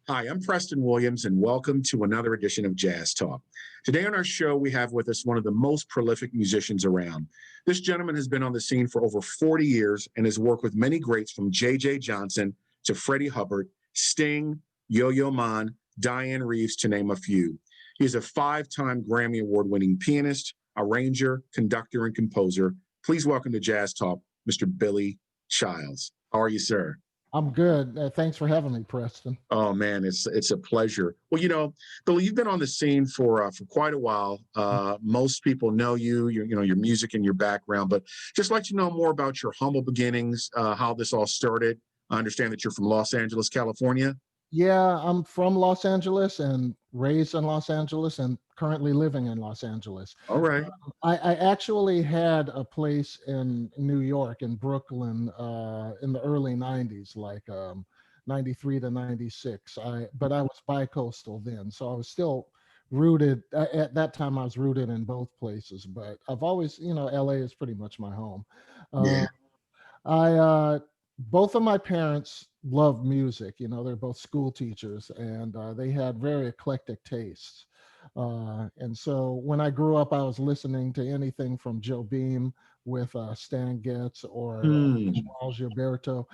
Hi, I'm Preston Williams, and welcome to another edition of Jazz Talk. Today on our show, we have with us one of the most prolific musicians around. This gentleman has been on the scene for over 40 years and has worked with many greats from J.J. Johnson to Freddie Hubbard, Sting, Yo-Yo Ma, Diane Reeves, to name a few. He is a five-time Grammy Award-winning pianist, arranger, conductor, and composer. Please welcome to Jazz Talk, Mr. Billy Childs. How are you, sir? I'm good. Thanks for having me, Preston. Oh man, it's a pleasure. Well, Billy, you've been on the scene for quite a while. Most people know your music and your background, but just like to know more about your humble beginnings, how this all started. I understand that you're from Los Angeles, California. Yeah, I'm from Los Angeles and raised in Los Angeles and currently living in Los Angeles. All right. I actually had a place in New York, in Brooklyn, in the early 90s, like 93 to 96. But I was bi-coastal then, so I was still rooted. At that time, I was rooted in both places, but I've always, LA is pretty much my home. Yeah. Uh, I both of my parents loved music. They're both school teachers, and they had very eclectic tastes. And so when I grew up, I was listening to anything from Joe Beam with Stan Getz or Hmm. Charles Gilberto,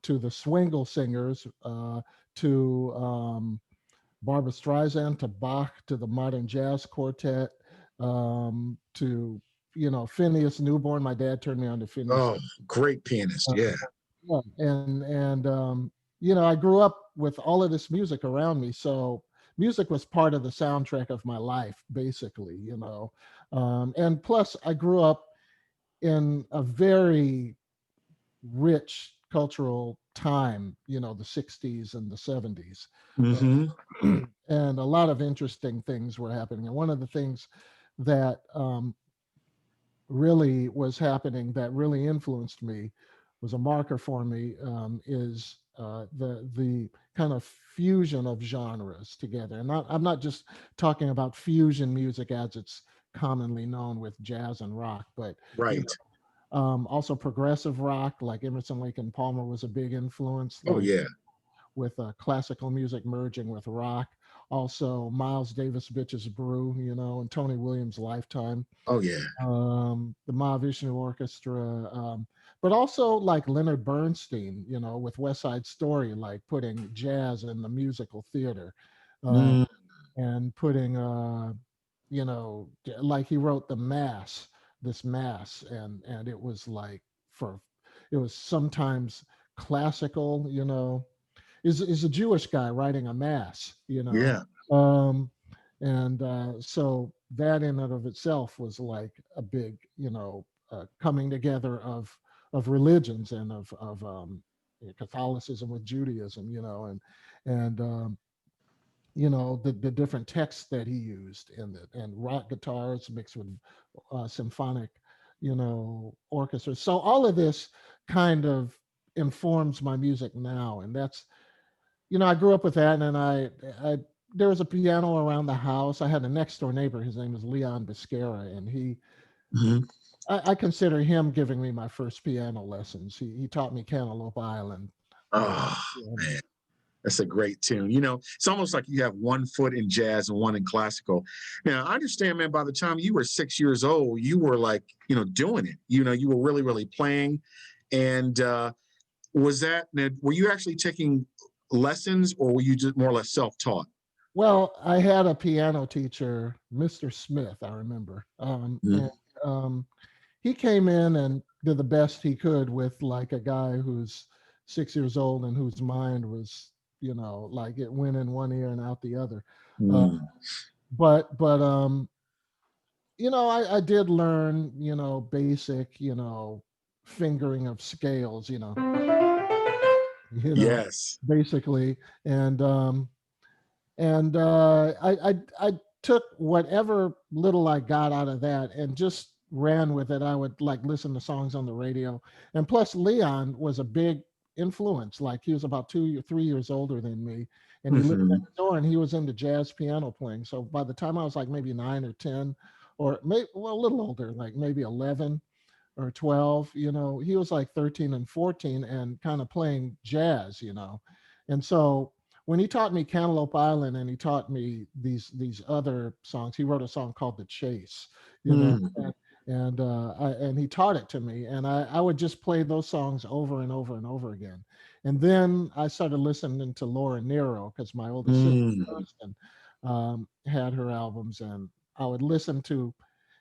to the Swingle Singers, to Barbra Streisand, to Bach, to the Modern Jazz Quartet, to Phineas Newborn. My dad turned me on to Phineas. Oh, great pianist. Yeah. Yeah, and I grew up with all of this music around me, so music was part of the soundtrack of my life, basically. And plus I grew up in a very rich cultural time, the 60s and the 70s. uh, Mm-hmm. and a lot of interesting things were happening, and one of the things that really was happening that really influenced me, was a marker for me, is the kind of fusion of genres together. And I'm not just talking about fusion music as it's commonly known with jazz and rock, but Right. also progressive rock, like Emerson, Lake and Palmer was a big influence, Oh like yeah. with classical music merging with rock. Also, Miles Davis, Bitches Brew, and Tony Williams' Lifetime, Oh yeah. the Mahavishnu Orchestra, but also like Leonard Bernstein, with West Side Story, like putting jazz in the musical theater, uh, Mm. and putting, like he wrote this mass, and it was like it was sometimes classical, is a Jewish guy writing a mass. Yeah. Um, and so that in and of itself was like a big, coming together of religions and of Catholicism with Judaism, and the different texts that he used and rock guitars mixed with symphonic, orchestras. So all of this kind of informs my music now, and that's I grew up with that, and then I there was a piano around the house. I had a next door neighbor. His name was Leon Biscara, and Hmm. I consider him giving me my first piano lessons. He taught me Cantaloupe Island. Uh, Oh and man. That's a great tune. It's almost like you have one foot in jazz and one in classical. Now, I understand, man, by the time you were 6 years old, you were like, doing it. You were really, really playing. And were you actually taking lessons or were you just more or less self-taught? well, I had a piano teacher, Mr. Smith. I remember, Mhm. and um, he came in and did the best he could with like a guy who's 6 years old and whose mind was, like it went in one ear and out the other. Uh, Mm. but I did learn, basic, fingering of scales, you know, Yes. basically, and I took whatever little I got out of that and just ran with it. I would like listen to songs on the radio, and plus Leon was a big influence. Like he was about 2 or 3 years older than me, and he lived Hmm. next door, and he was into jazz piano playing. So by the time I was like maybe 9 or 10, or maybe well a little older, like maybe 11 or 12, he was like 13 and 14 and kind of playing jazz. And so when he taught me Cantaloupe Island and he taught me these other songs, he wrote a song called The Chase, you know, Mm, and he taught it to me, and I would just play those songs over and over and over again. And then I started listening to Laura Nyro because my oldest sister mm. Kirsten had her albums, and I would listen to,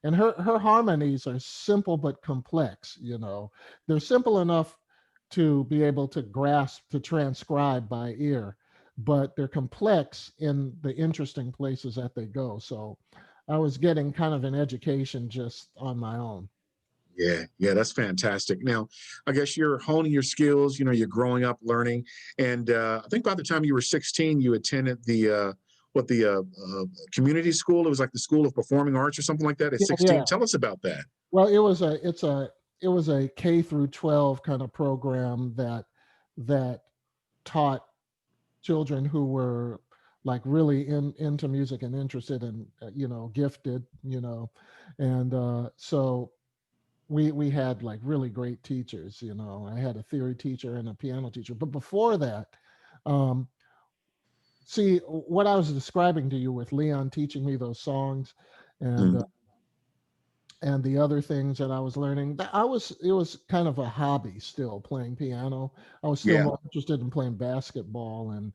and her harmonies are simple but complex. You know, they're simple enough to be able to grasp, to transcribe by ear, but they're complex in the interesting places that they go. So I was getting kind of an education just on my own. Yeah, yeah, that's fantastic. Now, I guess you're honing your skills, you're growing up learning. And I think by the time you were 16, you attended the community school. It was like the School of Performing Arts or something like that at Yeah, 16. yeah. Tell us about that. Well, it was a K through 12 kind of program that taught children who were like really into music and interested and gifted, and so we had like really great teachers. I had a theory teacher and a piano teacher, but before that, um, see what I was describing to you with Leon teaching me those songs, and Mm, and the other things that I was learning, that I was it was kind of a hobby still playing piano. I was still yeah, more interested in playing basketball and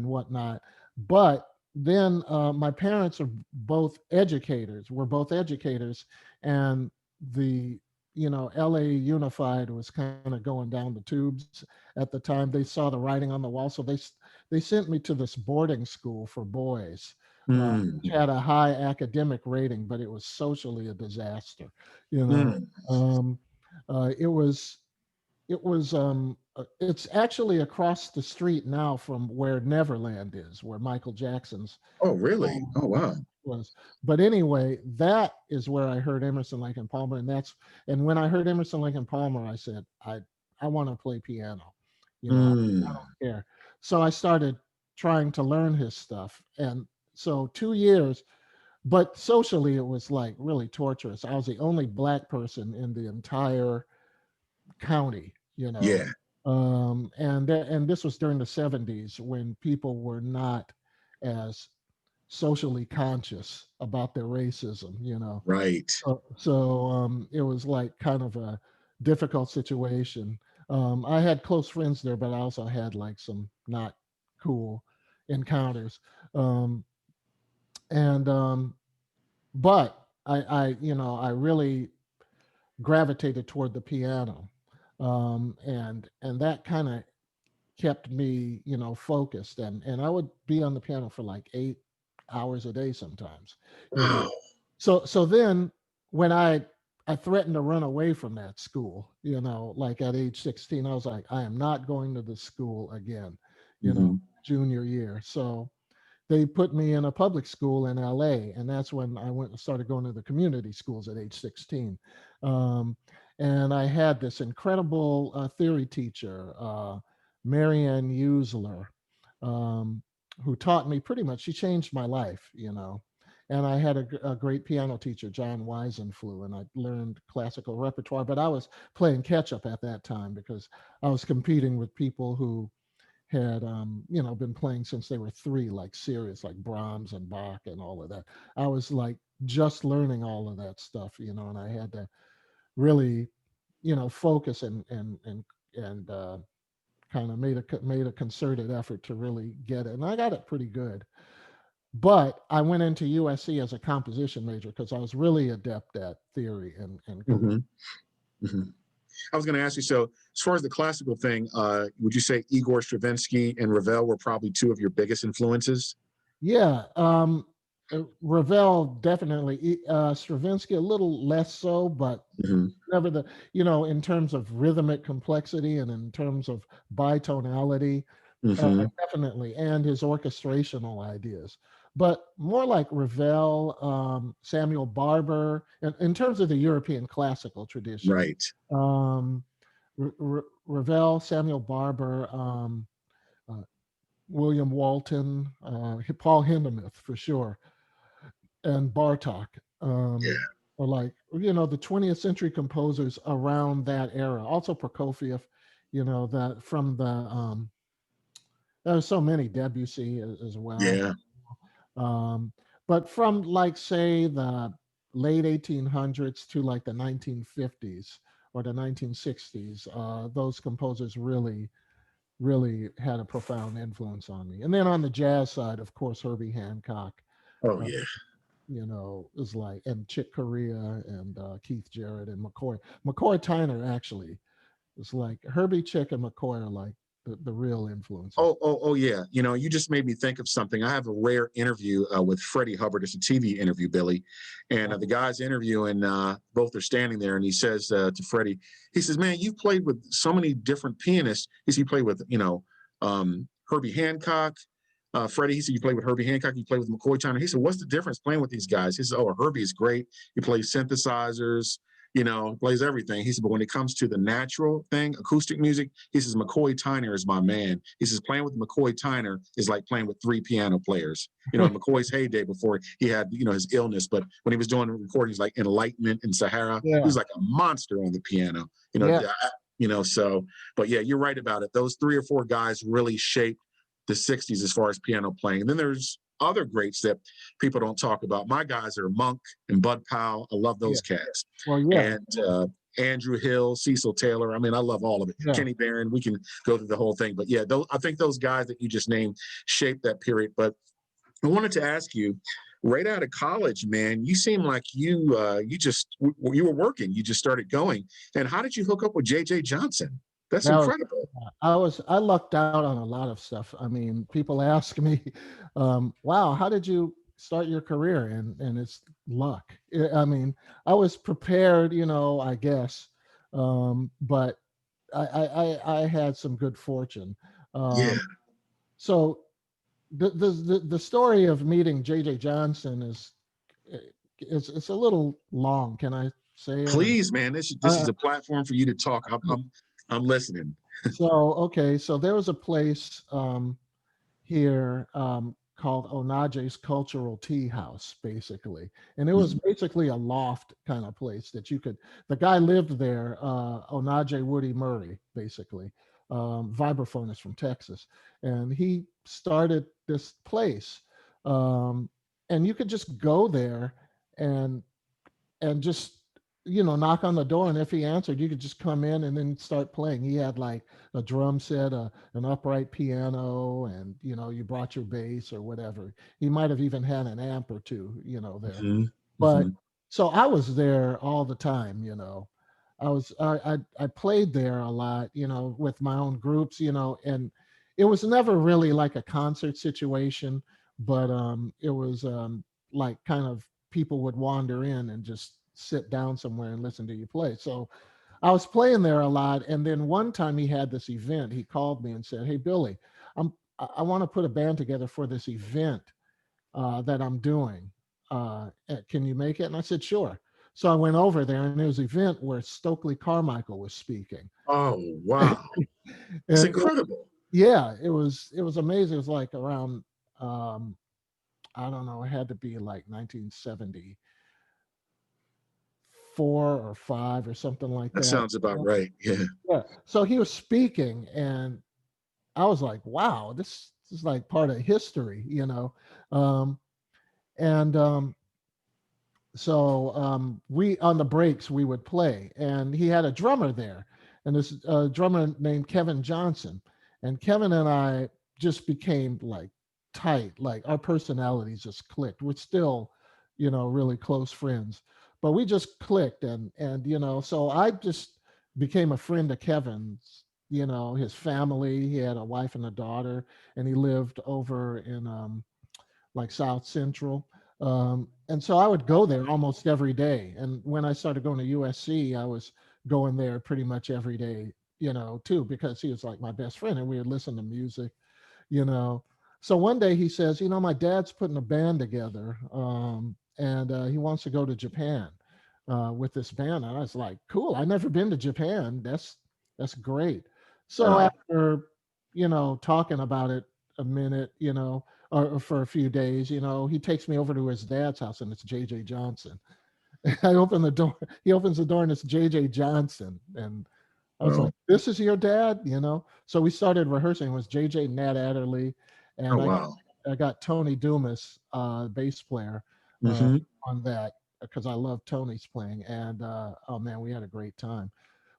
whatnot. But then my parents are both educators. We're both educators, and the LA Unified was kind of going down the tubes at the time. They saw the writing on the wall, so they sent me to this boarding school for boys, which mm, had a high academic rating, but it was socially a disaster. You know, mm. um, it was it's actually across the street now from where Neverland is, where Michael Jackson's Oh, really? home Oh, wow. was. But anyway, that is where I heard Emerson, Lake and Palmer, and when I heard Emerson, Lake and Palmer, I said I want to play piano. I Mm, don't care. So I started trying to learn his stuff, and so 2 years. But socially, it was like really torturous. I was the only black person in the entire county, yeah, and this was during the '70s when people were not as socially conscious about their racism. right. So it was like kind of a difficult situation. I had close friends there, but I also had like some not cool encounters. Um, and But I really gravitated toward the piano, and that kind of kept me, focused, and I would be on the piano for like 8 hours a day sometimes, you know. Wow. So then when I threatened to run away from that school, like at age 16, I was like, I am not going to the school again, Hmm. junior year. So they put me in a public school in LA, and that's when I went and started going to the community schools at age 16. Um, and I had this incredible theory teacher, Marianne Usler, um, who taught me pretty much. She changed my life. And I had a great piano teacher, John Weisenflew, and I learned classical repertoire. But I was playing catch up at that time because I was competing with people who had been playing since they were three, like serious, like Brahms and Bach and all of that. I was like just learning all of that stuff, and I had to really, focus and kind of made a concerted effort to really get it, and I got it pretty good. But I went into USC as a composition major because I was really adept at theory and Hmm. Hmm. I was going to ask you, so as far as the classical thing, would you say Igor Stravinsky and Ravel were probably two of your biggest influences? Yeah, Ravel definitely. Stravinsky a little less so, but Hmm. never in terms of rhythmic complexity and in terms of bitonality, Hmm. definitely, and his orchestrational ideas. But more like Ravel, Samuel Barber, in terms of the European classical tradition. Right. Um, Ravel, Samuel Barber, uh, William Walton, Paul Hindemith for sure, and Bartok, Yeah. are like the 20th century composers around that era. Also Prokofiev, that from There's so many, Debussy as well. Yeah. Um, but from like say the late 1800s to like the 1950s or the 1960s, those composers really had a profound influence on me. And then on the jazz side, of course, Herbie Hancock, Oh uh, yeah. is like, and Chick Corea and Keith Jarrett and McCoy Tyner actually is like Herbie, Chick, and McCoy are like the real influences. Oh, yeah. You just made me think of something. I have a rare interview with Freddie Hubbard. It's a TV interview, Billy. And the guy's interviewing, both are standing there, and he says to Freddie, he says, man, you've played with so many different pianists. He said, you played with, Herbie Hancock. Freddie, he said, you played with Herbie Hancock, you played with McCoy Tyner. He said, what's the difference playing with these guys? He said, oh, Herbie is great. He plays synthesizers, plays everything. He said, but when it comes to the natural thing, acoustic music, he says, McCoy Tyner is my man. He says, playing with McCoy Tyner is like playing with three piano players. In McCoy's heyday before he had, his illness, but when he was doing recordings like Enlightenment and Sahara, he Yeah, was like a monster on the piano, yeah, so, but yeah, you're right about it. Those three or four guys really shaped the 60s as far as piano playing. And then there's other greats that people don't talk about. My guys are Monk and Bud Powell. I love yeah. those cats. Well, yeah, And Andrew Hill, Cecil Taylor. I mean, I love all of it. yeah. Kenny Barron. We can go through the whole thing. But yeah, I think those guys that you just named shaped that period. But I wanted to ask you, right out of college, man, you seem like you were working. You just started going. And how did you hook up with J.J. Johnson? That's That was incredible. I lucked out on a lot of stuff. I mean, people ask me, "Wow, how did you start your career?" And it's luck. I mean, I was prepared, I guess, but I had some good fortune. Yeah. So the story of meeting J.J. Johnson eh, it's a little long. Can I say it? Please, man, this Uh, is a platform for you to talk. I'm listening. so okay, so there was a place here called Onaje's Cultural Tea House, basically. And it was Mhm. basically a loft kind of place that you could, the guy lived there, Onaje Woody Murray, basically, vibraphonist from Texas. And he started this place. Um, and you could just go there and just knock on the door, and if he answered you could just come in and then start playing. He had like a drum set, an upright piano, and you brought your bass or whatever. He might have even had an amp or two there. Hmm. But Hmm. so I was there all the time. I played there a lot, with my own groups, and it was never really like a concert situation, but it was like kind of people would wander in and just sit down somewhere and listen to you play. So I was playing there a lot, and then one time he had this event. He called me and said, "Hey Billy, I want to put a band together for this event that I'm doing. Can you make it?" And I said, "Sure." So I went over there, and there was an event where Stokely Carmichael was speaking. Oh, wow. It's And incredible. yeah, it was amazing. It was like around um, I don't know, it had to be like 1974 or five or something like That that. sounds about right. Yeah. Yeah. So he was speaking, and I was like, "Wow, this is like part of history." Um, and so we on the breaks we would play, and he had a drummer there, and this drummer named Kevin Johnson, and Kevin and I just became like tight, like our personalities just clicked. We're still really close friends, but we just clicked, and so I just became a friend of Kevin's. His family, he had a wife and a daughter, and he lived over in like South Central. And so I would go there almost every day. And when I started going to USC, I was going there pretty much every day, too, because he was like my best friend and we would listen to music, you know. So one day he says, my dad's putting a band together and he wants to go to Japan with this band. And I was like, cool. I've never been to Japan. That's great. So Wow. after, talking about it a minute, or for a few days, he takes me over to his dad's house and it's JJ Johnson. I open the door, he opens the door and it's JJ Johnson. And I was Oh, like, "This is your dad," you know? So we started rehearsing. It was JJ, Nat Adderley, oh and wow. I got Tony Dumas, bass player, uh, Hmm. on that because I love Tony's playing. And oh man, we had a great time.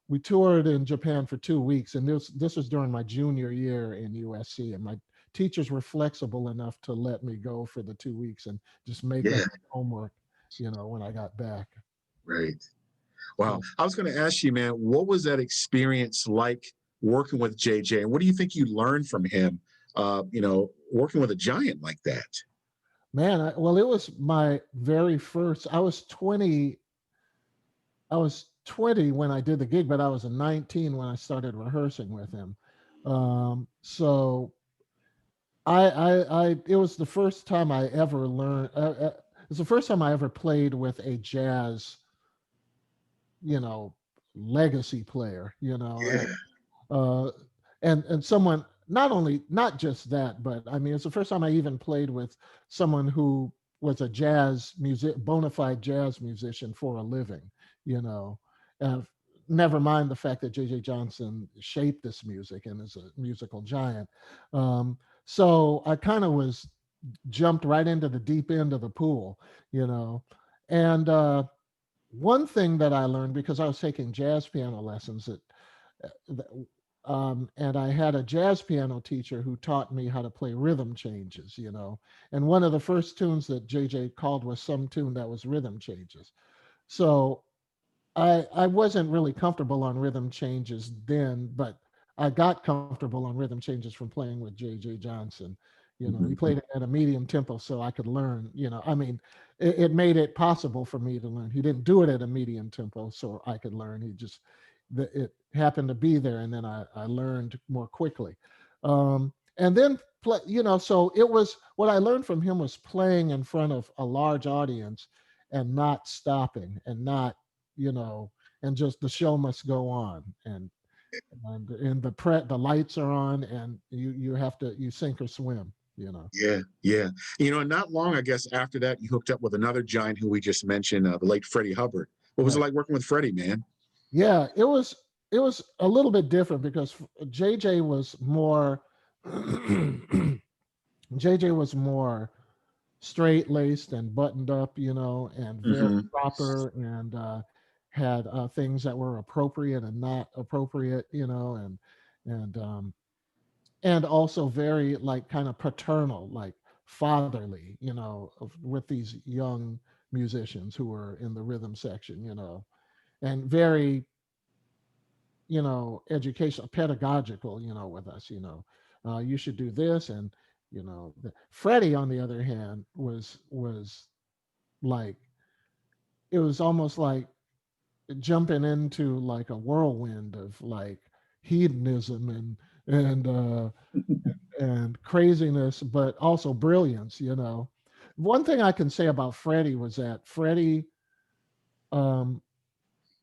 We toured in Japan for 2 weeks, and this was during my junior year in USC, and my teachers were flexible enough to let me go for the 2 weeks and just make up Yeah, homework, when I got back. right. Wow. Yeah. I was going to ask you, man, what was that experience like working with JJ? And what do you think you learned from him, working with a giant like that? Man, well, it was my very first. I was 20 when I did the gig, but I was 19 when I started rehearsing with him. So it was the first time I ever learned. It's the first time I ever played with a jazz, you know, legacy player. Yeah. Uh, and someone not just that, but I mean, it's the first time I even played with someone who was a bona fide jazz musician for a living. You know, uh, Never mind the fact that J.J. Johnson shaped this music and is a musical giant. Um, so I kind of was jumped right into the deep end of the pool. You know, and one thing that I learned because I was taking jazz piano lessons and I had a jazz piano teacher who taught me how to play rhythm changes, And one of the first tunes that JJ called was some tune that was rhythm changes. So I wasn't really comfortable on rhythm changes then, but I got comfortable on rhythm changes from playing with JJ Johnson. He Mhm. played it at a medium tempo so I could learn, I mean, it made it possible for me to learn. He didn't do it at a medium tempo so I could learn. It happened to be there, and then I learned more quickly. And then so it was what I learned from him was playing in front of a large audience and not stopping and not you know and just the show must go on, and the lights are on, and you have to you sink or swim. Yeah, yeah. Not long, I guess, after that, you hooked up with another giant who we just mentioned, the late Freddie Hubbard. What was it Right. like working with Freddie, man? Yeah, it was a little bit different because JJ was more JJ was more straight laced and buttoned up, and very Hmm. proper, and had things that were appropriate and not appropriate, and also very like kind of paternal, like fatherly, with these young musicians who were in the rhythm section, and very, educational, pedagogical, with us, you should do this. And, Freddie, on the other hand, was like, it was almost like jumping into like a whirlwind of like hedonism and craziness, but also brilliance. One thing I can say about Freddie was that Freddie, um,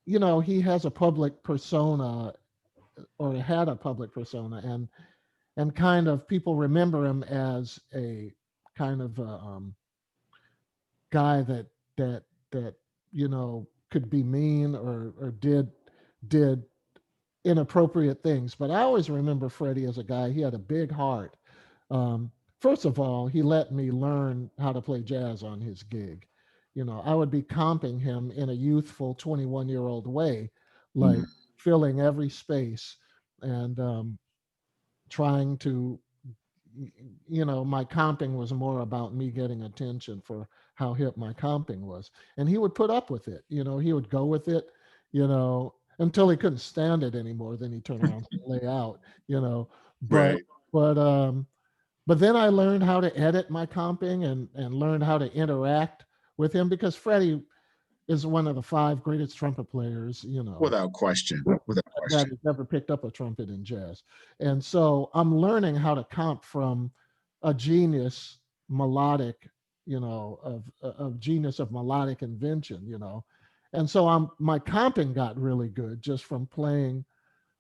he has a public persona, or had a public persona, and kind of people remember him as a kind of guy that could be mean, or did inappropriate things. But I always remember Freddie as a guy. He had a big heart. Um, First of all, he let me learn how to play jazz on his gig. I would be comping him in a youthful 21-year-old way, like filling every space, and trying to, my comping was more about me getting attention for how hip my comping was. And he would put up with it. He would go with it, until he couldn't stand it anymore. Then he'd turn around and lay out, you know. But, Right. but, um, but then I learned how to edit my comping, and learned how to interact with him, because Freddie is one of the five greatest trumpet players, Without question. Without that question. has never picked up a trumpet in jazz. And so I'm learning how to comp from a genius melodic, of genius of melodic invention, And so my comping got really good just from playing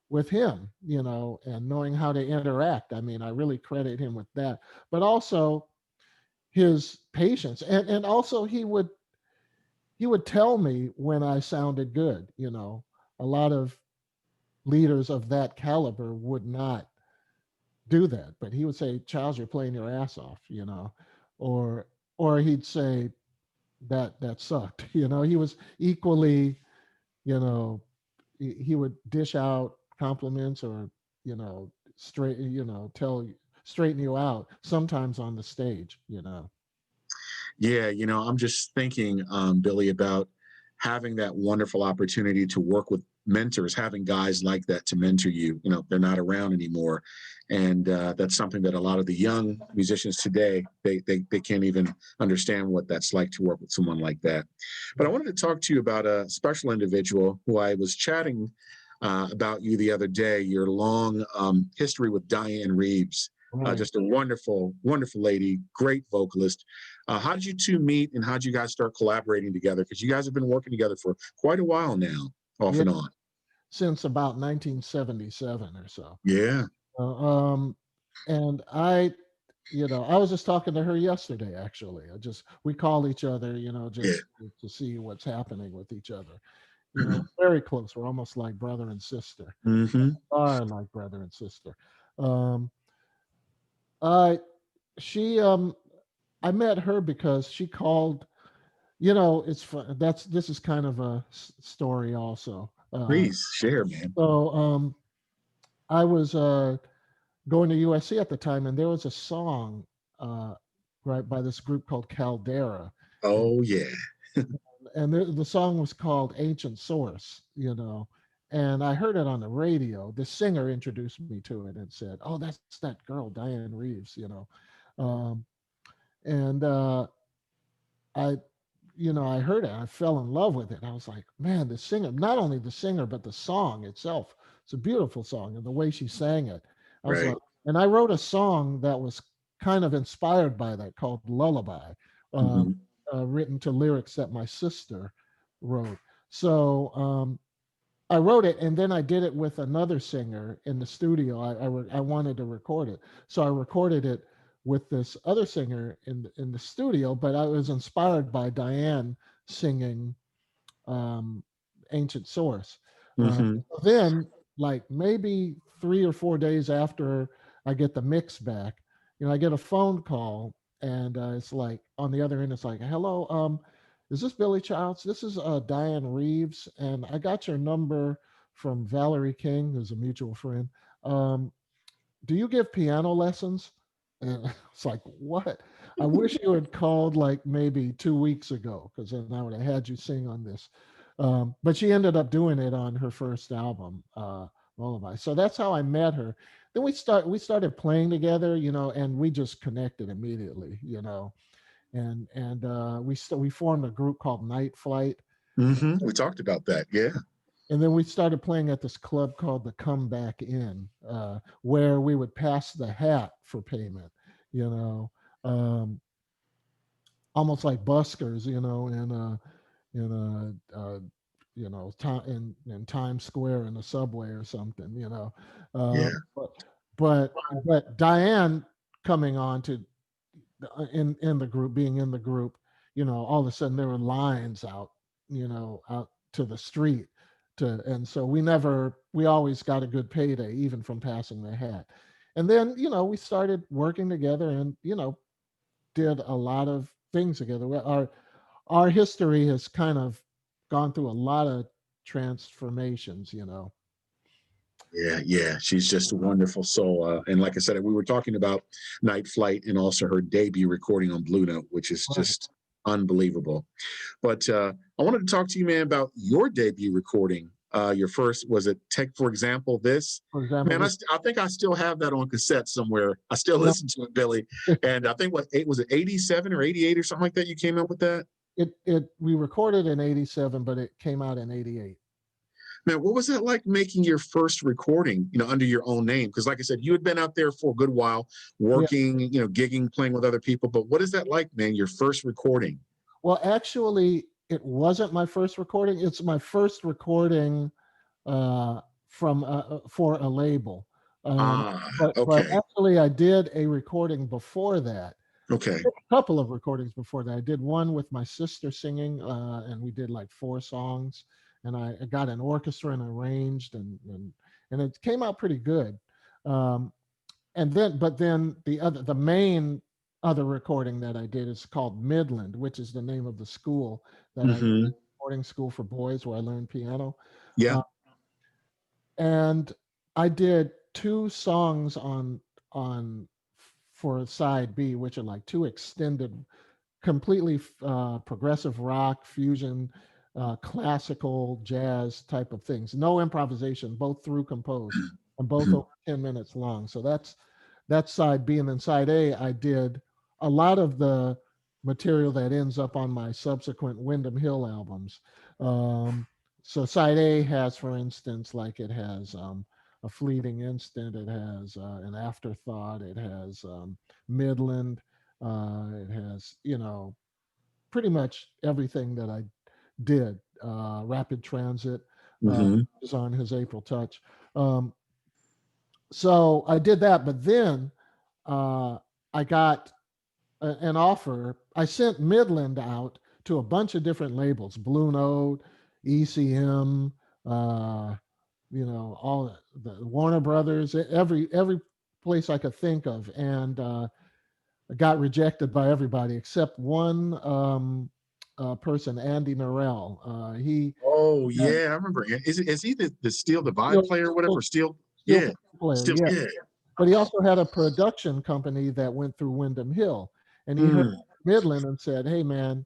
with him, and knowing how to interact. I mean, I really credit him with that. But also his patience, and also he would tell me when I sounded good. A lot of leaders of that caliber would not do that. But he would say, Charles, you're playing your ass off, or he'd say that sucked. He was equally, you know, he would dish out compliments or, straight, straighten you out sometimes on the stage. Yeah, I'm just thinking, Billy, about having that wonderful opportunity to work with mentors, having guys like that to mentor you. They're not around anymore, and that's something that a lot of the young musicians today they can't even understand what that's like to work with someone like that. But I wanted to talk to you about a special individual who I was chatting about you the other day. Your long history with Diane Reeves. Right. Just a wonderful, wonderful lady, great vocalist. How did you two meet and how did you guys start collaborating together? Because you guys have been working together for quite a while now, off Yeah, and on. since about 1977 or so. Yeah. Uh, um, and I was just talking to her yesterday, actually. We call each other, Yeah. just to see what's happening with each other. Mhm. Very close. We're almost like brother and sister, Mhm. are like brother and sister. Um, I, she, I met her because she called, it's fun. This is kind of a story also. Please share, man. So, I was, going to USC at the time, and there was a song, uh, right, by this group called Caldera, and Oh yeah. the song was called Ancient Source, and I heard it on the radio. The singer introduced me to it and said, "Oh, that's that girl, Diane Reeves." Um, and I, I heard it. I fell in love with it. I was like, man, the singer, not only the singer, but the song itself. It's a beautiful song, and the way she sang it. I was Right. like, and I wrote a song that was kind of inspired by that called Lullaby, um, Mhm. written to lyrics that my sister wrote. So I wrote it, and then I did it with another singer in the studio. I wanted to record it, so I recorded it with this other singer in the studio. But I was inspired by Diane singing um, "Ancient Source." Mhm. Then, like maybe 3 or 4 days after I get the mix back, I get a phone call, and it's like on the other end, it's like, "Hello, is this Billy Childs? This is Diane Reeves, and I got your number from Valerie King, who's a mutual friend. Um, do you give piano lessons?" And it's like, what? I wish you had called like maybe 2 weeks ago, because then I would have had you sing on this. But she ended up doing it on her first album, Lullaby. So that's how I met her. Then we started playing together, and we just connected immediately, and we formed a group called Night Flight, We talked about that. Yeah. and then we started playing at this club called the Comeback Inn, where we would pass the hat for payment, you know, um, almost like buskers, in in Times Square in the subway or something. Yeah. But Diane coming on to in the group, being in the group, all of a sudden there were lines out to the street and so we always got a good payday even from passing the hat. And then, we started working together and, did a lot of things together. Our history has kind of gone through a lot of transformations. Yeah, yeah, she's just a wonderful soul. And like I said, we were talking about Night Flight and also her debut recording on Blue Note, which is Right. just unbelievable. But I wanted to talk to you, man, about your debut recording. Your first was it Take for Example This? For example, Man, this, I think I still have that on cassette somewhere. I still yeah, listen to it, Billy. And I think was it 87 or 88 or something like that? You came up with that? we recorded in 87, but it came out in 88. Man, what was that like making your first recording, under your own name? Because, like I said, you had been out there for a good while, Yeah. working, gigging, playing with other people. But what is that like, man? Your first recording? Well, actually, it wasn't my first recording. It's my first recording from for a label. Um, but Okay, actually, I did a recording before that. okay, A couple of recordings before that. I did one with my sister singing, and we did like 4 songs. And I got an orchestra and arranged, and and it came out pretty good. Um, but then the main other recording that I did is called Midland, which is the name of the school that I Hmm. boarding school for boys where I learned piano. Yeah. Uh, and I did two songs on for side B, which are like two extended, completely progressive rock, fusion, classical, jazz type of things. No improvisation, both through composed, and both over 10 minutes long. So that's side B, and then side A, I did a lot of the material that ends up on my subsequent Windham Hill albums. Um, so side A has, for instance, like it has a fleeting instant, it has an afterthought, it has Midland, it has, pretty much everything that I did. Rapid Transit Hmm. is on his April Touch. Um, so I did that, but then uh, I got an offer. I sent Midland out to a bunch of different labels: Blue Note, ECM, uh, all the Warner Brothers, every place I could think of, and got rejected by everybody except one person, Andy Norell. He Oh had yeah, I remember. Is he the Steel Divide steel, player or whatever? Steel. steel Yeah. piano player, Steel. yeah. Yeah. But he also had a production company that went through Windham Hill, and he heard Mm. Midland and said, "Hey, man,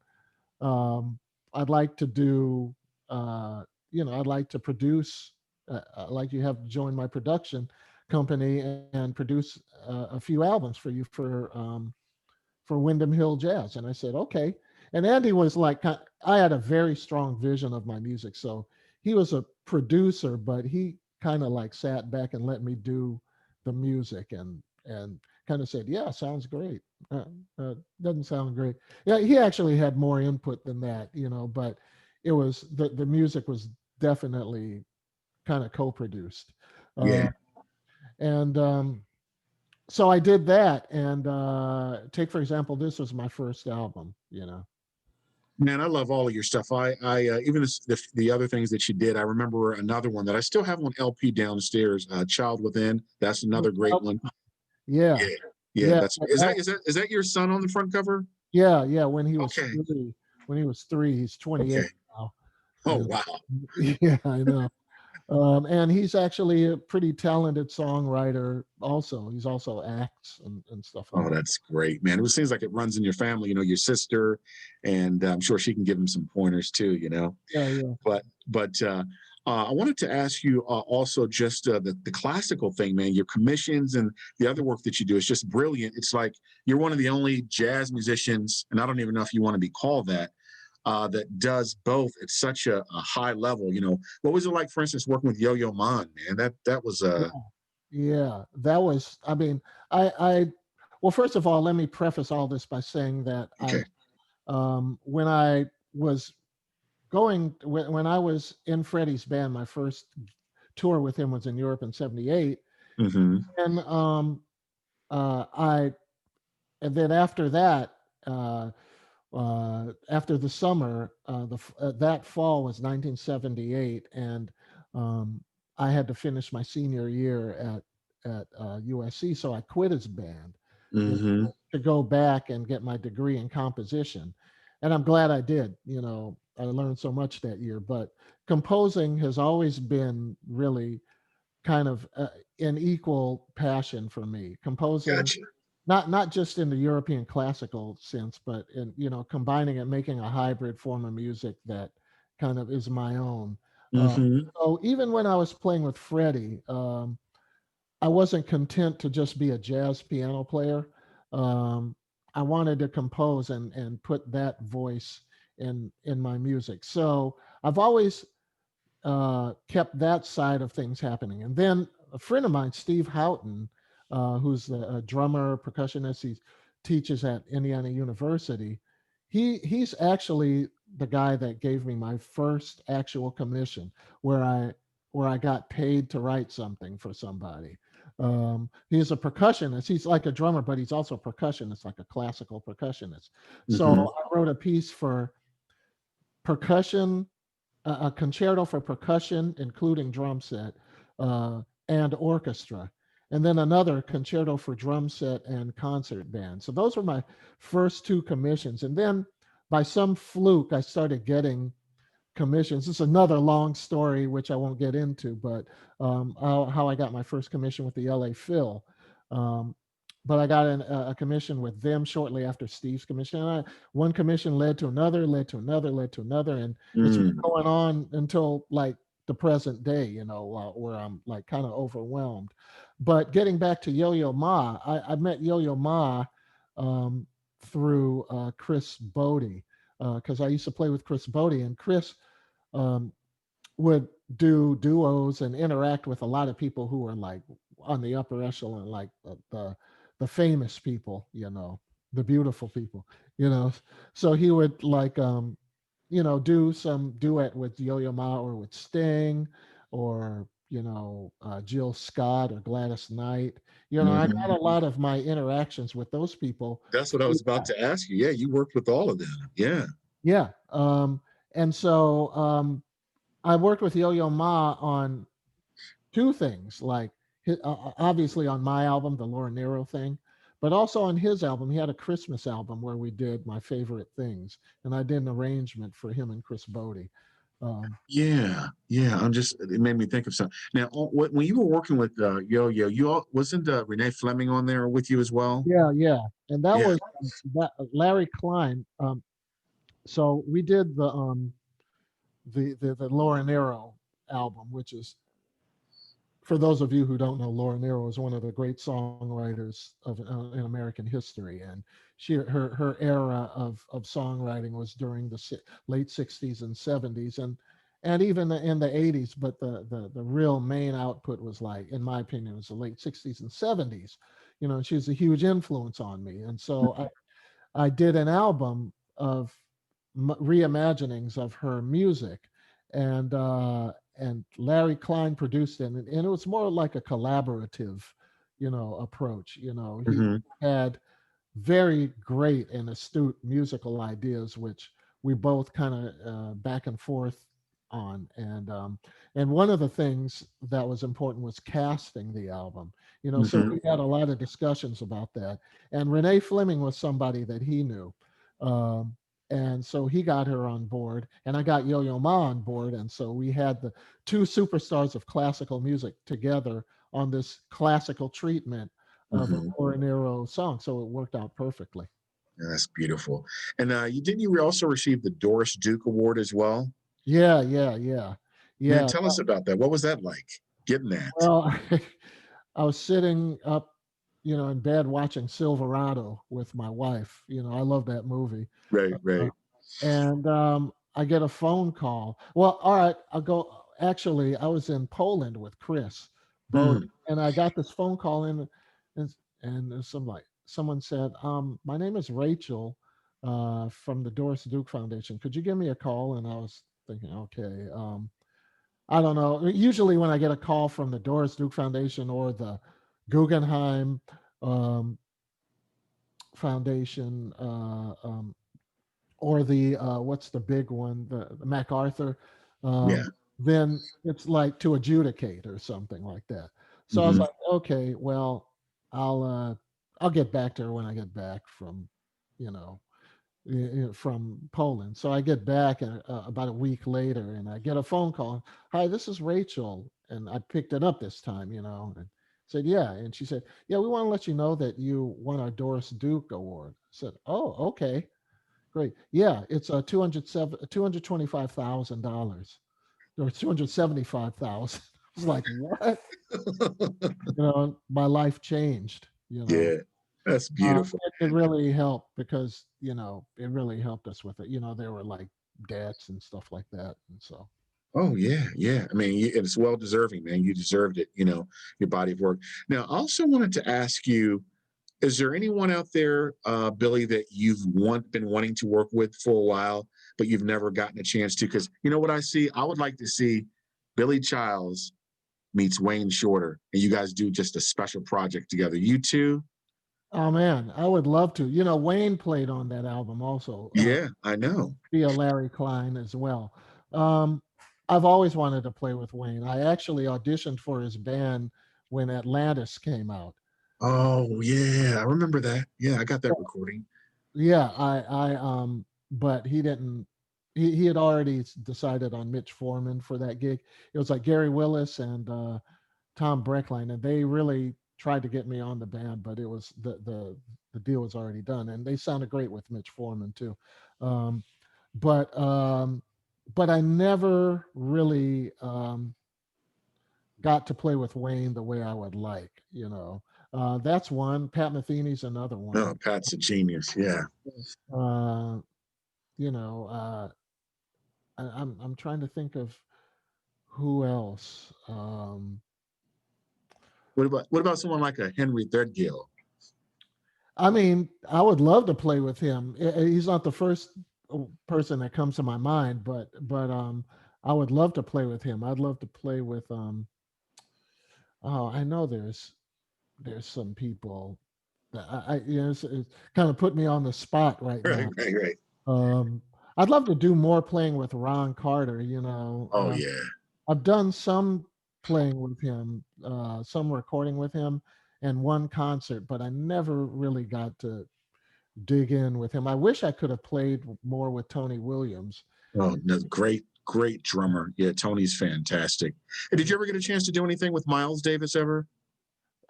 um, I'd like to do, I'd like to produce. I'd like you have join my production company and produce a few albums for you for Windham Hill Jazz." And I said, "Okay." And Andy was like, I had a very strong vision of my music, so he was a producer, but he kind of like sat back and let me do the music, and kind of said, "Yeah, sounds great." Doesn't sound great. Yeah, he actually had more input than that, but it was the music was definitely kind of co-produced. Yeah. Uh, and So I did that, and take for example, this was my first album. Man, I love all of your stuff. I even the other things that you did. I remember another one that I still have on LP downstairs. Child Within. That's another great one. Yeah, Yeah, yeah. yeah, That's is that your son on the front cover? yeah, yeah. When he was Okay, 3, he's 28 okay. now. Oh And wow. yeah, I know. And he's actually a pretty talented songwriter. Also, he's also acts and stuff like Oh, that. that's great, man. It seems like it runs in your family. Your sister, and I'm sure she can give him some pointers too. Yeah, yeah. But I wanted to ask you also just the classical thing, man. Your commissions and the other work that you do is just brilliant. It's like you're one of the only jazz musicians, and I don't even know if you want to be called that, that does both at such a high level. What was it like, for instance, working with Yo-Yo Ma, man? That was Yeah, that was. I mean, I. Well, first of all, let me preface all this by saying that okay. when I was when I was in Freddie's band, my first tour with him was in Europe in '78, Hmm. and I and then after that, after the summer, that fall was 1978, and um, I had to finish my senior year at USC, so I quit his band, Hmm. to go back and get my degree in composition, and I'm glad I did. I learned so much that year, but composing has always been really kind of an equal passion for me. Composing Gotcha. not just in the European classical sense, but in combining it, making a hybrid form of music that kind of is my own. Uh, Hmm. so even when I was playing with Freddie, I wasn't content to just be a jazz piano player. Um, I wanted to compose and put that voice in my music. So I've always kept that side of things happening. And then a friend of mine, Steve Houghton, who's a drummer, percussionist, he teaches at Indiana University. He's actually the guy that gave me my first actual commission, where I got paid to write something for somebody. He's a percussionist. He's like a drummer, but he's also a percussionist, like a classical percussionist. So Hmm. I wrote a piece for percussion, a concerto for percussion, including drum set, and orchestra, and then another concerto for drum set and concert band. So those were my first two commissions. And then by some fluke, I started getting commissions. This is another long story, which I won't get into, but how I got my first commission with the LA Phil. Um, but I got a commission with them shortly after Steve's commission. And one commission led to another, led to another, led to another. And it's been Mm. going on until like the present day, where I'm like kind of overwhelmed. But getting back to Yo-Yo Ma, I met Yo-Yo Ma um, through Chris Bodie, because I used to play with Chris Bodie, and Chris um, would do duos and interact with a lot of people who are like on the upper echelon, like the famous people, the beautiful people, you know. So he would like do some duet with Yo-Yo Ma or with Sting or Jill Scott or Gladys Knight. I got Mhm. a lot of my interactions with those people. That's what I was about to ask you. Yeah, you worked with all of them. Yeah. Yeah. And so I worked with Yo-Yo Ma on two things, like obviously on my album, the Laura Nero thing, but also on his album. He had a Christmas album where we did My Favorite Things, and I did an arrangement for him and Chris Bodie. Yeah, yeah. It made me think of something. Now, when you were working with Yo-Yo, wasn't Renee Fleming on there with you as well? Yeah, yeah, and that Yeah. was that Larry Klein. So we did the Laura Nero album, which is, for those of you who don't know, Laura Nyro is one of the great songwriters in American history, and her era of songwriting was during the late '60s and '70s, and even in the '80s. But the real main output was, like, in my opinion, was the late '60s and '70s. She was a huge influence on me, and so I did an album of reimaginings of her music, and Larry Klein produced it, and it was more like a collaborative, approach. He Hmm. had very great and astute musical ideas, which we both kind of back and forth on, and one of the things that was important was casting the album. So Hmm. we had a lot of discussions about that, and Renee Fleming was somebody that he knew. um, and so he got her on board, and I got Yo-Yo Ma on board, and so we had the two superstars of classical music together on this classical treatment of a Hmm. Laura Nyro song, so it worked out perfectly. That's beautiful. And you also receive the Doris Duke Award as well? Yeah, yeah, yeah, Man, yeah. tell us about that. What was that like? Getting that? Well, I was sitting up, in bed watching Silverado with my wife. I love that movie. Right, Uh, right. and I get a phone call. Well, all right, I'll go. Actually, I was in Poland with Chris Bode, Mm. and I got this phone call in, and someone said, "My name is Rachel, from the Doris Duke Foundation. Could you give me a call?" And I was thinking, okay, I don't know. Usually, when I get a call from the Doris Duke Foundation or the Guggenheim um, Foundation, or the what's the big one, the MacArthur, Yeah. then it's like to adjudicate or something like that. So I was Hmm. like, okay, well, I'll get back to her when I get back from, you know from Poland. So I get back about a week later, and I get a phone call. Hi, this is Rachel, and I picked it up this time, and said, yeah, and she said, yeah, we want to let you know that you won our Doris Duke Award. I said, oh, okay. Great. Yeah, it's $225,000 or 275,000. I was like, what? My life changed. Yeah, that's beautiful. It really helped because it really helped us with it. There were like debts and stuff like that, and so. Oh yeah, yeah. I mean, it's well deserving, man. You deserved it. Your body of work. Now, I also wanted to ask you: is there anyone out there, Billy, that been wanting to work with for a while, but you've never gotten a chance to? Because you know what I see? I would like to see Billy Childs meets Wayne Shorter, and you guys do just a special project together. You two? Oh man, I would love to. Wayne played on that album also. Yeah, I know. Via Larry Klein as well. Um, I've always wanted to play with Wayne. I actually auditioned for his band when Atlantis came out. Oh yeah, I remember that. Yeah, I got that recording. Yeah, but he didn't. He had already decided on Mitch Foreman for that gig. It was like Gary Willis and Tom Breckline, and they really tried to get me on the band, but it was the deal was already done, and they sounded great with Mitch Foreman too. Um, but um, but I never really got to play with Wayne the way I would like. That's one. Pat Metheny's another No, one. Pat's a genius. Yeah. Uh, you know, I'm trying to think of who else. What about someone like a Henry Threadgill? I mean, I would love to play with him. He's not the first person that comes to my mind, but I would love to play with him. I'd love to play with oh, I know there's some people that it's kind of put me on the spot right Right, now. right, right. Um, I'd love to do more playing with Ron Carter. Oh yeah. I've done some playing with him, some recording with him, and one concert, but I never really got to dig in with him. I wish I could have played more with Tony Williams. Oh, no, great, great drummer. Yeah, Tony's fantastic. Hey, did you ever get a chance to do anything with Miles Davis ever?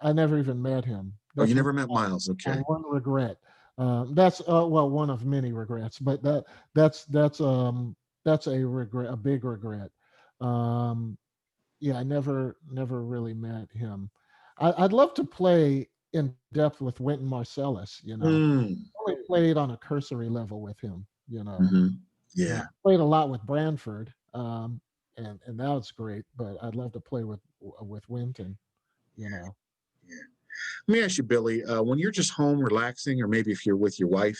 I never even met him. Oh, you That's never met Miles. my Okay. one regret. That's well, one of many regrets, but that's that's um that's a regret, a big regret. Um, yeah, I never really met him. I'd love to play in depth with Wynton Marsalis. Mm, Only played on a cursory level with him. hmm. Yeah. Played a lot with Branford, and that was great. But I'd love to play with Wynton. You know, Yeah. Let me ask you, Billy, when you're just home relaxing, or maybe if you're with your wife,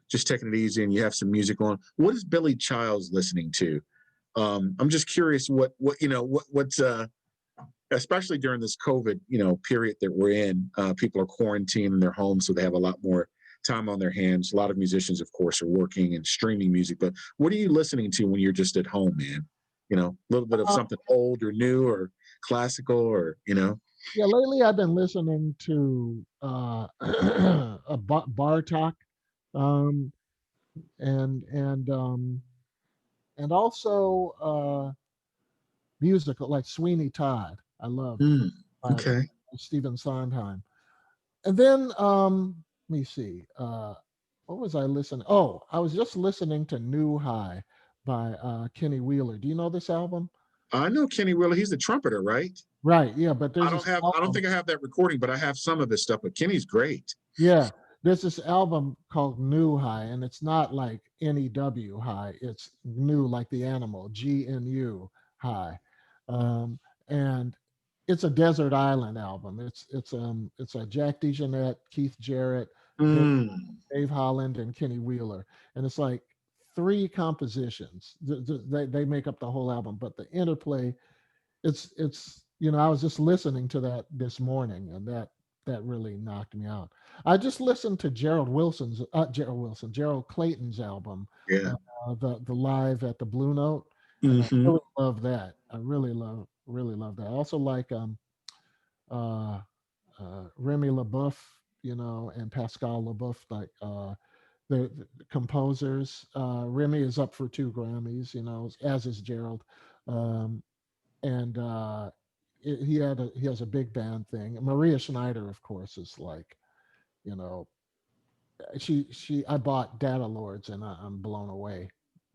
just taking it easy and you have some music on, what is Billy Childs listening to? I'm just curious what's especially during this COVID, period that we're in. People are quarantined in their homes, so they have a lot more time on their hands. A lot of musicians, of course, are working and streaming music. But what are you listening to when you're just at home, man? A little bit of uh, something old or new or classical or. yeah. Lately, I've been listening to Bartok, um, and and um, and also musical like Sweeney Todd. I love Mm, by okay. Stephen Sondheim. And then let me see. What was I listening? Oh, I was just listening to New High by Kenny Wheeler. Do you know this album? I know Kenny Wheeler. He's the trumpeter, right? Right. Yeah, but I there's don't this have. I don't album. think I have that recording, but I have some of his stuff. But Kenny's great. Yeah, there's this album called New High, and it's not like NEW High. It's new like the animal, GNU High, um, and it's a desert island album. It's a Jack DeJohnette, Keith Jarrett, Mm, Dave Holland, and Kenny Wheeler, and it's like three compositions. They make up the whole album, but the interplay, I was just listening to that this morning, and that really knocked me out. I just listened to Gerald Clayton's album, yeah. uh, the live at the Blue Note, and I Hmm. really love that. I really love that. I also like uh, Remy LaBeouf, and Pascal LaBeouf, like the composers. Remy is up for 2 Grammys, as is Gerald. Um, and he has a big band thing. Maria Schneider, of course, is like, you know, she I bought Data Lords, and I'm blown away.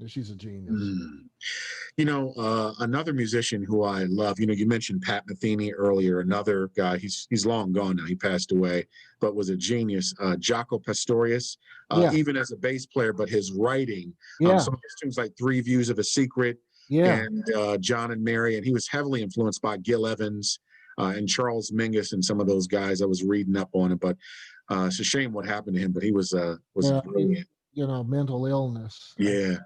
She's a genius. Mm. Another musician who I love. You mentioned Pat Metheny earlier. Another guy. He's long gone now. He passed away, but was a genius. Jaco Pastorius, Yeah, even as a bass player, but his writing. yeah, Some of his tunes like Three Views of a Secret yeah, and John and Mary, and he was heavily influenced by Gil Evans and Charles Mingus and some of those guys. I was reading up on it, but it's a shame what happened to him. But he was yeah. brilliant. Mental illness. Yeah,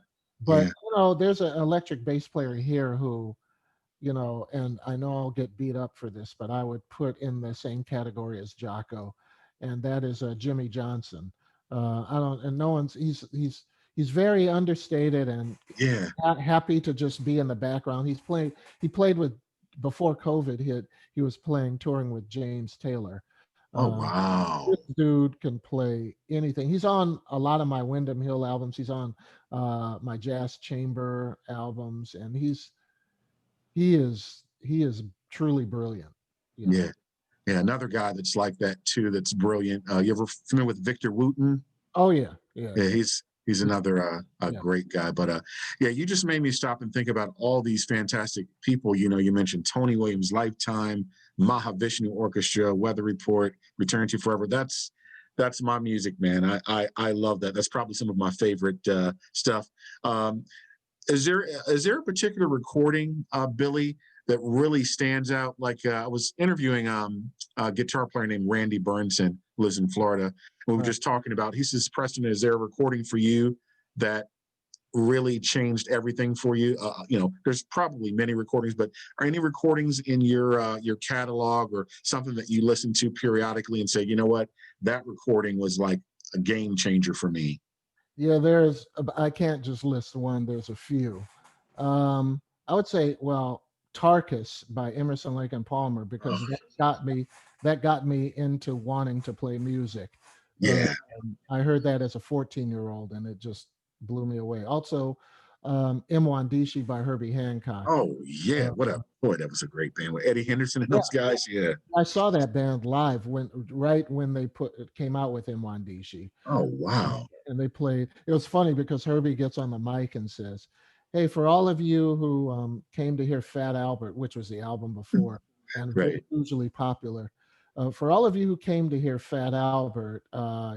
But yeah. there's an electric bass player here who, and I know I'll get beat up for this, but I would put in the same category as Jocko, and that is Jimmy Johnson. I don't, and no one's he's very understated and Yeah. happy to just be in the background. He played with before COVID hit, he was touring with James Taylor. Oh, Um, wow. this dude can play anything. He's on a lot of my Wyndham Hill albums. He's on my Jazz Chamber albums, and he is truly brilliant. You Yeah. know. Yeah. Uh, Another guy that's like that too, that's brilliant. You ever familiar with Victor Wooten? oh yeah, yeah, Yeah, yeah, he's another a yeah. great guy. But yeah, you just made me stop and think about all these fantastic people. You know, you mentioned Tony Williams, Lifetime, Mahavishnu Orchestra, Weather Report, Return to Forever. That's my music, man. I love that. That's probably some of my favorite stuff. Um, is there a particular recording, Billy, that really stands out? Like I was interviewing a guitar player named Randy Burnson, who lives in Florida. We were Right. just talking about. He says, Preston, is there a recording for you that really changed everything for you? You know, there's probably many recordings, but are any recordings in your catalog or something that you listen to periodically and say, you know what, that recording was like a game changer for me? Yeah, I can't just list one. There's a few. I would say, well, Tarkus by Emerson, Lake and Palmer, Oh, because that got me into wanting to play music. Uh, yeah. I heard that as a 14-year-old, and it just blew me away. Also, M1 by Herbie Hancock. Oh yeah, Uh, what a boy! That was a great band with Eddie Henderson and yeah, those guys. Yeah. I saw that band live when they came out with M1 Oh wow. and they played. It was funny because Herbie gets on the mic and says, "Hey, for all of you who came to hear Fat Albert, which was the album before and Right. hugely popular, for all of you who came to hear Fat Albert,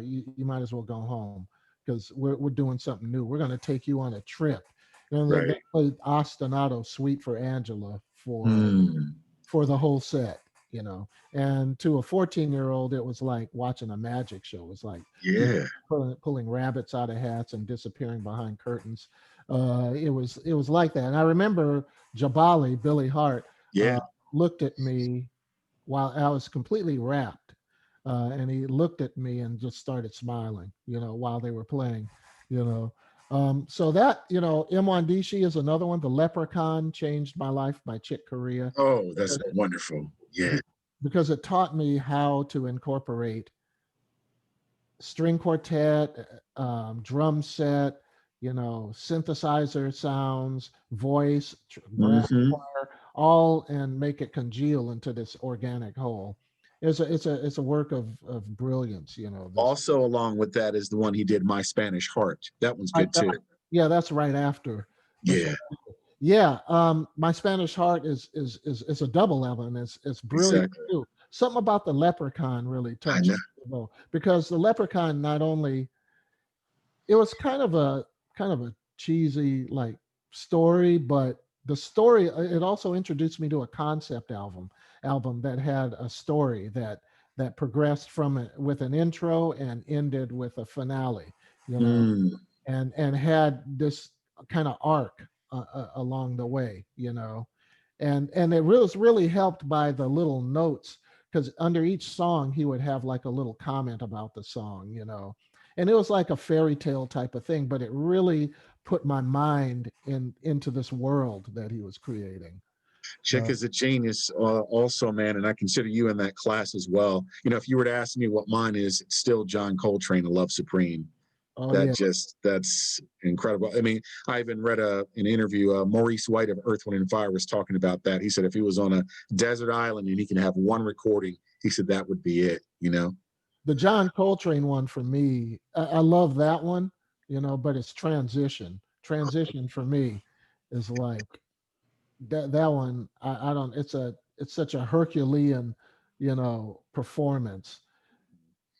you might as well go home because we're doing something new. We're going to take you on a trip." You know, they Right. played Ostinato Suite for Angela Mm, for the whole set, you know. And to a 14-year-old, it was like watching a magic show. It was like people yeah. pulling rabbits out of hats and disappearing behind curtains. It was like that. And I remember Jabali, Billy Hart, Yeah. uh, looked at me while I was completely wrapped. And he looked at me and just started smiling, while they were playing, you know. So that, M1 is another one. The Leprechaun changed my life by Chick Corea Oh, that's because wonderful. Yeah. it, because it taught me how to incorporate string quartet, drum set, synthesizer sounds, voice, brass Hmm. choir, all and make it congeal into this organic whole. It's a work of brilliance. This Also, along with that is the one he did, My Spanish Heart. That one's right, good too. yeah, that's right after. That's Yeah. right. Yeah, my Spanish Heart is a double album. It's brilliant Exactly. too. Something about the Leprechaun really I know. touched me, because the Leprechaun not only it was kind of a cheesy like story, but the story it also introduced me to a concept album that had a story that progressed from it with an intro and ended with a finale, you know, Mm, and had this kind of arc along the way, and it was really helped by the little notes because under each song he would have like a little comment about the song, and it was like a fairy tale type of thing, but it really put my mind into this world that he was creating. Chick So, is a genius, also, man, and I consider you in that class as well. You know, if you were to ask me what mine is, it's still John Coltrane, "A Love Supreme." oh yeah, That's incredible. I mean, I even read an interview. Maurice White of Earth, Wind and Fire was talking about that. He said if he was on a desert island and he can have one recording, he said that would be it. You know? the John Coltrane one for me, I love that one, but it's transition for me is like that one. I don't, it's such a Herculean, performance.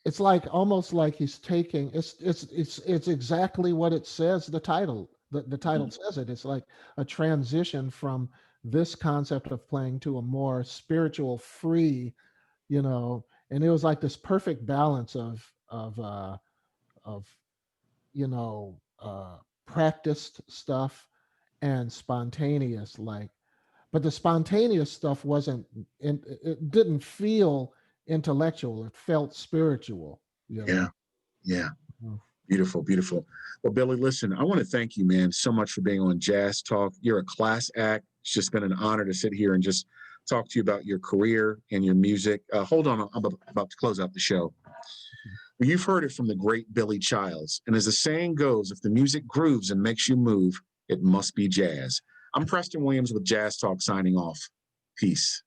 It's like almost like he's taking it's exactly what it says. The title says it. It's like a transition from this concept of playing to a more spiritual, free, and it was like this perfect balance of practiced stuff and spontaneous, like, but the spontaneous stuff wasn't it didn't feel intellectual. It felt spiritual, you Yeah, know. yeah. Mm. Beautiful, beautiful. Well, Billy, listen, I want to thank you, man, so much for being on Jazz Talk. You're a class act. It's just been an honor to sit here and just talk to you about your career and your music. Hold on, I'm about to close out the show. Well, you've heard it from the great Billy Childs. And as the saying goes, if the music grooves and makes you move, it must be jazz. I'm Preston Williams with Jazz Talk signing off. Peace.